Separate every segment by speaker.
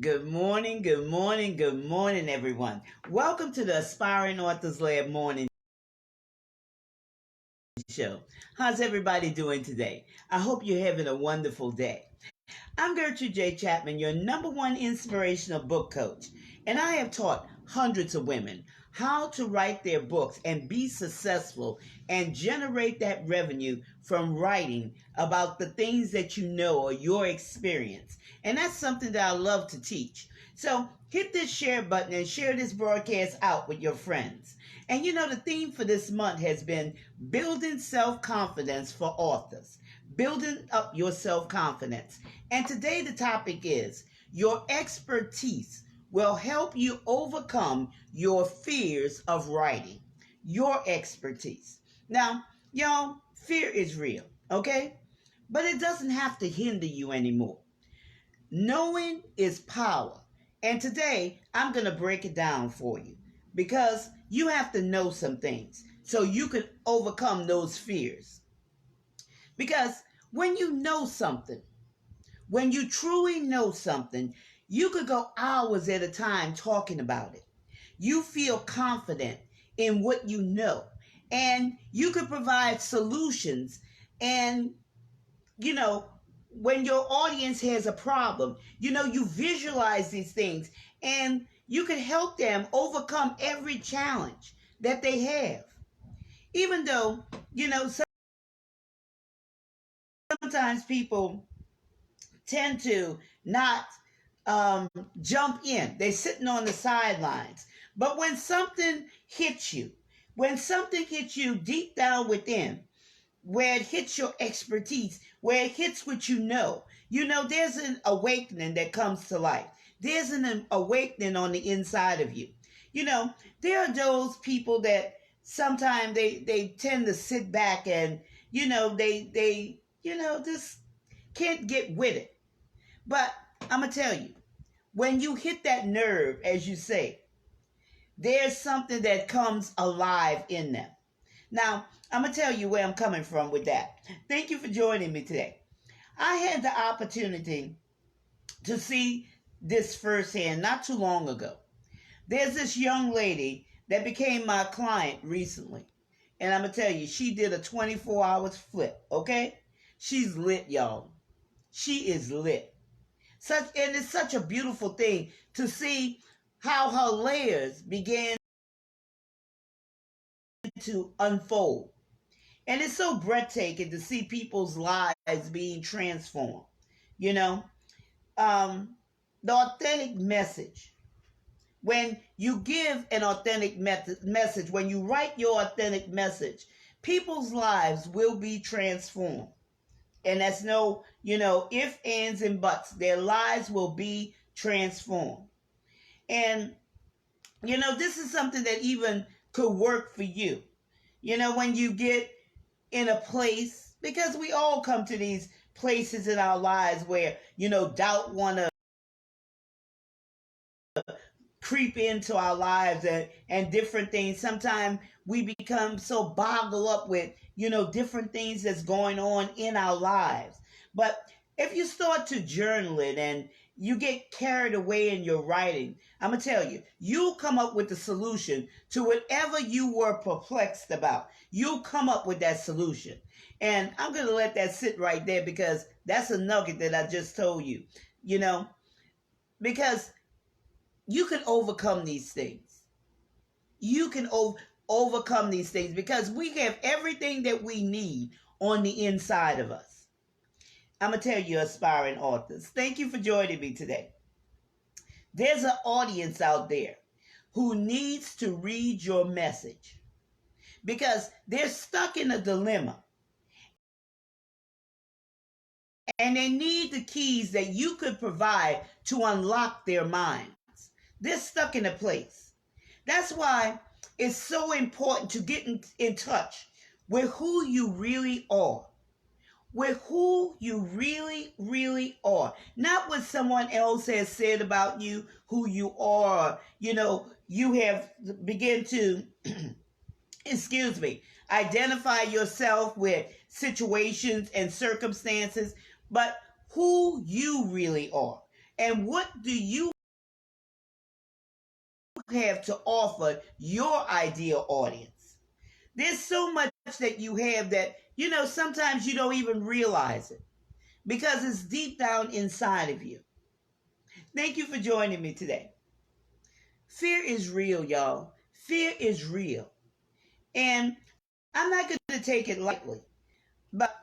Speaker 1: Good morning, good morning, good morning, everyone. Welcome to the Aspiring Authors Lab Morning Show. How's everybody doing today? I hope you're having a wonderful day. I'm Gertrude J. Chapman, your number one inspirational book coach, and I have taught hundreds of women how to write their books and be successful and generate that revenue from writing about the things that you know or your experience. And that's something that I love to teach. So hit this share button and share this broadcast out with your friends. And the theme for this month has been building self confidence for authors, building up your self confidence. And today the topic is your expertise will help you overcome your fears of writing. Your expertise. Now, y'all, fear is real, okay? But it doesn't have to hinder you anymore. Knowing is power. And today I'm going to break it down for you because you have to know some things so you can overcome those fears. Because when you know something, when you truly know something, you could go hours at a time talking about it. You feel confident in what you know, and you could provide solutions. And, you know, when your audience has a problem, you visualize these things and you can help them overcome every challenge that they have. Even though, sometimes people tend to not um, jump in. They're sitting on the sidelines. But when something hits you deep down within, where it hits your expertise, where it hits what there's an awakening that comes to life. There's an awakening on the inside of you. You know, there are those people that sometimes they tend to sit back and, just can't get with it. But I'm going to tell you, when you hit that nerve, as you say, there's something that comes alive in them. Now, I'm going to tell you where I'm coming from with that. Thank you for joining me today. I had the opportunity to see this firsthand not too long ago. There's this young lady that became my client recently. And I'm going to tell you, she did a 24 hours flip, okay? She's lit, y'all. She is lit. And it's such a beautiful thing to see how her layers began to unfold. And it's so breathtaking to see people's lives being transformed. You know, um, the authentic message. When you give an authentic message, when you write your authentic message, people's lives will be transformed. And that's no, if, ands, and buts. Their lives will be transformed. And, this is something that even could work for you. When you get in a place, because we all come to these places in our lives where, doubt want to creep into our lives and different things. Sometimes we become so boggled up with, different things that's going on in our lives. But if you start to journal it and you get carried away in your writing, I'm going to tell you, you'll come up with the solution to whatever you were perplexed about. You'll come up with that solution. And I'm going to let that sit right there because that's a nugget that I just told you, because you can overcome these things. You can overcome these things because we have everything that we need on the inside of us. I'm going to tell you, aspiring authors, thank you for joining me today. There's an audience out there who needs to read your message because they're stuck in a dilemma and they need the keys that you could provide to unlock their minds. They're stuck in a place. That's why it's so important to get in touch with who you really are. With who you really, really are. Not what someone else has said about you, who you are. You have begun to, identify yourself with situations and circumstances, but who you really are. And what do you have to offer your ideal audience? There's so much that you have that, sometimes you don't even realize it because it's deep down inside of you. Thank you for joining me today. Fear is real, y'all. Fear is real. And I'm not going to take it lightly, but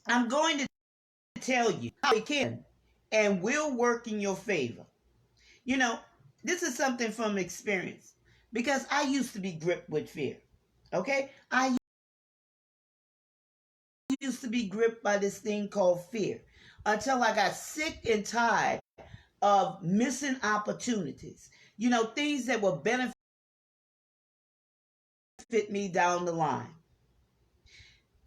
Speaker 1: I'm going to tell you how it can and will work in your favor. You know, this is something from experience because I used to be gripped with fear. Okay? I used to be gripped by this thing called fear until I got sick and tired of missing opportunities. Things that will benefit me down the line.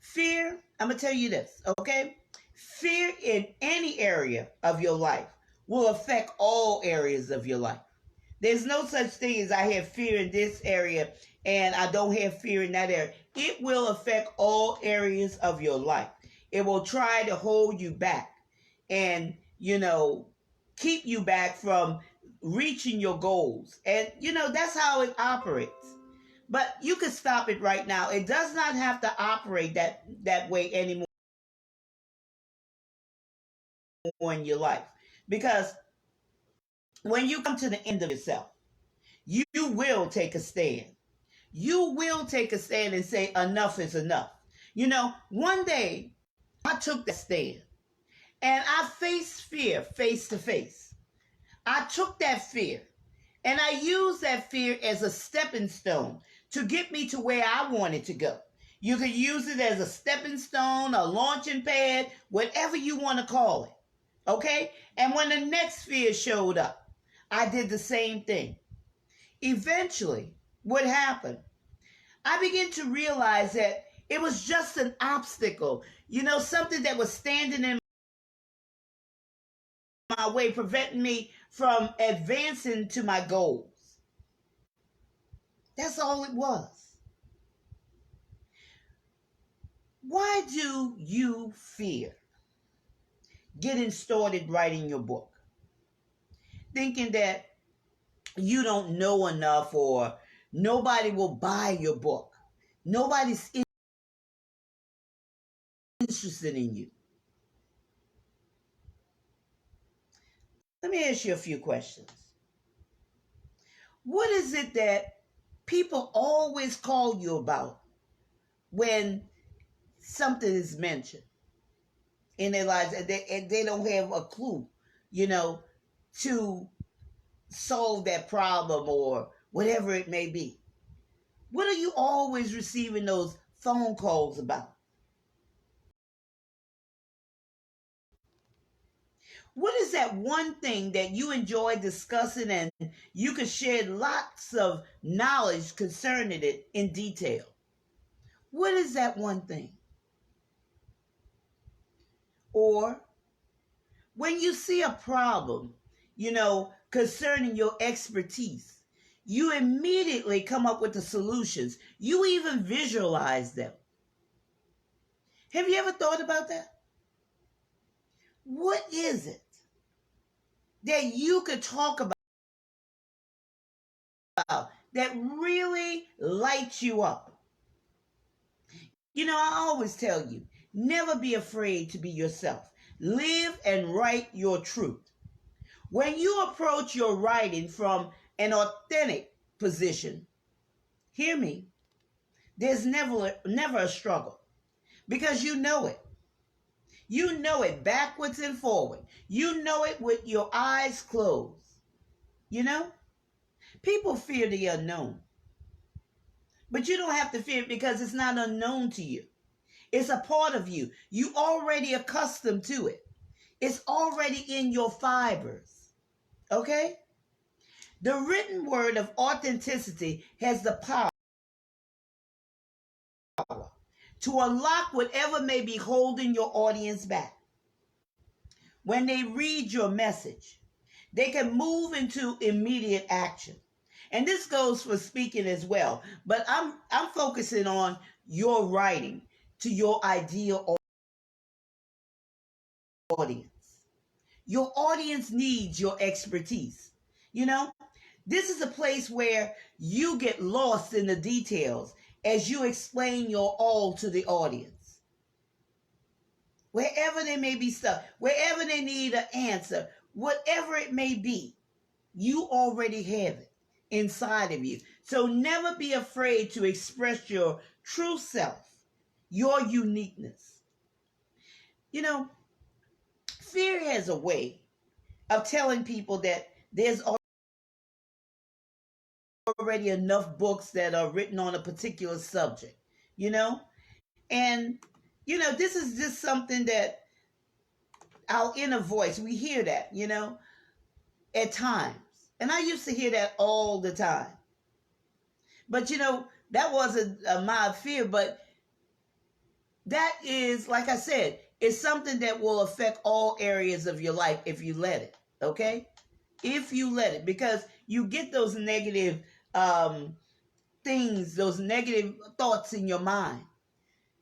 Speaker 1: Fear, I'm going to tell you this, okay? Fear in any area of your life will affect all areas of your life. There's no such thing as I have fear in this area and I don't have fear in that area. It will affect all areas of your life. It will try to hold you back and, keep you back from reaching your goals. And, that's how it operates. But you can stop it right now. It does not have to operate that way anymore in your life. Because when you come to the end of yourself, you will take a stand. You will take a stand and say, enough is enough. One day I took that stand and I faced fear face to face. I took that fear and I used that fear as a stepping stone to get me to where I wanted to go. You could use it as a stepping stone, a launching pad, whatever you want to call it. Okay? And when the next fear showed up, I did the same thing. Eventually, what happened? I began to realize that it was just an obstacle, something that was standing in my way, preventing me from advancing to my goals. That's all it was. Why do you fear getting started writing your book? Thinking that you don't know enough or nobody will buy your book. Nobody's interested in you. Let me ask you a few questions. What is it that people always call you about when something is mentioned in their lives and they don't have a clue, to solve that problem or whatever it may be? What are you always receiving those phone calls about? What is that one thing that you enjoy discussing and you could share lots of knowledge concerning it in detail? What is that one thing? Or when you see a problem, concerning your expertise, you immediately come up with the solutions. You even visualize them. Have you ever thought about that? What is it that you could talk about that really lights you up? I always tell you, never be afraid to be yourself. Live and write your truth. When you approach your writing from an authentic position, hear me, there's never a struggle because you know it. You know it backwards and forward. You know it with your eyes closed. People fear the unknown. But you don't have to fear it because it's not unknown to you. It's a part of you. You already accustomed to it. It's already in your fibers. Okay? The written word of authenticity has the power to unlock whatever may be holding your audience back. When they read your message, they can move into immediate action. And this goes for speaking as well. But I'm focusing on your writing to your ideal audience. Your audience needs your expertise. You know, this is a place where you get lost in the details as you explain your all to the audience. Wherever they may be stuck, wherever they need an answer, whatever it may be, you already have it inside of you. So never be afraid to express your true self, your uniqueness. You know, fear has a way of telling people that there's already enough books that are written on a particular subject, you know? And, this is just something that our inner voice, we hear that, at times. And I used to hear that all the time. But, that wasn't my fear, but that is, like I said, it's something that will affect all areas of your life if you let it, okay? If you let it, because you get those negative things, those negative thoughts in your mind,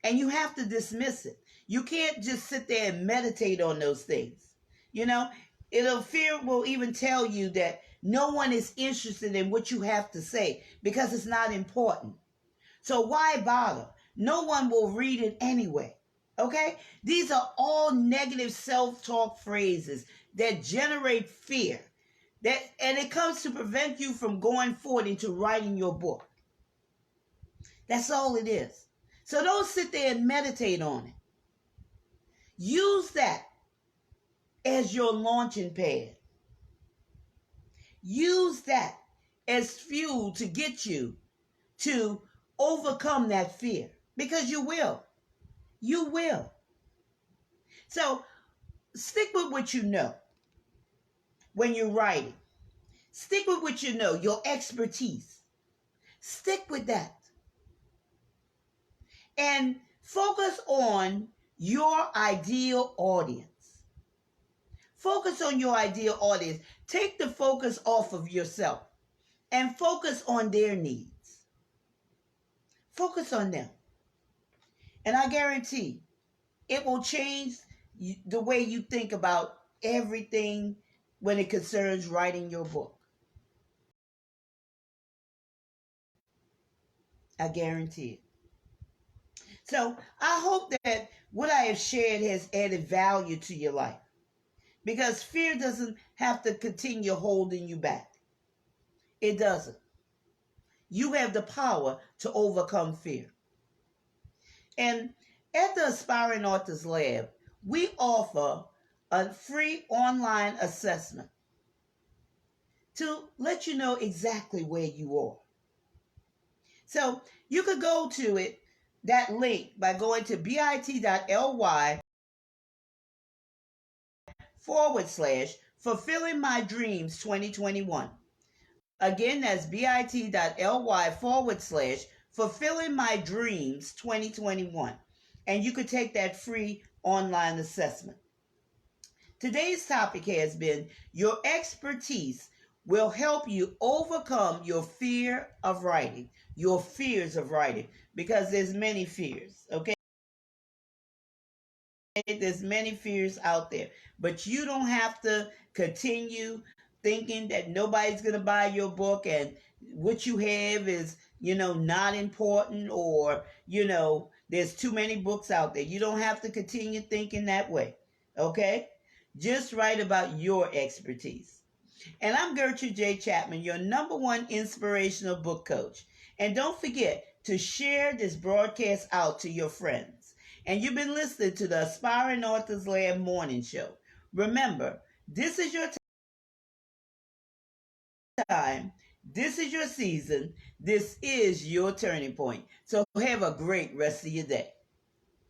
Speaker 1: and you have to dismiss it. You can't just sit there and meditate on those things. Fear will even tell you that no one is interested in what you have to say because it's not important. So why bother? No one will read it anyway. Okay? These are all negative self-talk phrases that generate fear. And it comes to prevent you from going forward into writing your book. That's all it is. So don't sit there and meditate on it. Use that as your launching pad. Use that as fuel to get you to overcome that fear, because you will. You will. So stick with what you know when you're writing. Stick with what you know, your expertise. Stick with that. And focus on your ideal audience. Focus on your ideal audience. Take the focus off of yourself and focus on their needs. Focus on them. And I guarantee it will change the way you think about everything when it concerns writing your book. I guarantee it. So I hope that what I have shared has added value to your life, because fear doesn't have to continue holding you back. It doesn't. You have the power to overcome fear. And at the Aspiring Authors Lab, we offer a free online assessment to let you know exactly where you are. So you could go to it, that link, by going to bit.ly/Fulfilling My Dreams 2021. Again, that's bit.ly/Fulfilling My Dreams 2021. And you could take that free online assessment. Today's topic has been your expertise will help you overcome your fear of writing, your fears of writing, because there's many fears, okay? There's many fears out there, but you don't have to continue thinking that nobody's going to buy your book and what you have is, not important, or, there's too many books out there. You don't have to continue thinking that way, okay? Just write about your expertise. And I'm Gertrude J. Chapman, your #1 inspirational book coach. And don't forget to share this broadcast out to your friends. And you've been listening to the Aspiring Authors Lab Morning Show. Remember, this is your time. This is your season. This is your turning point. So have a great rest of your day.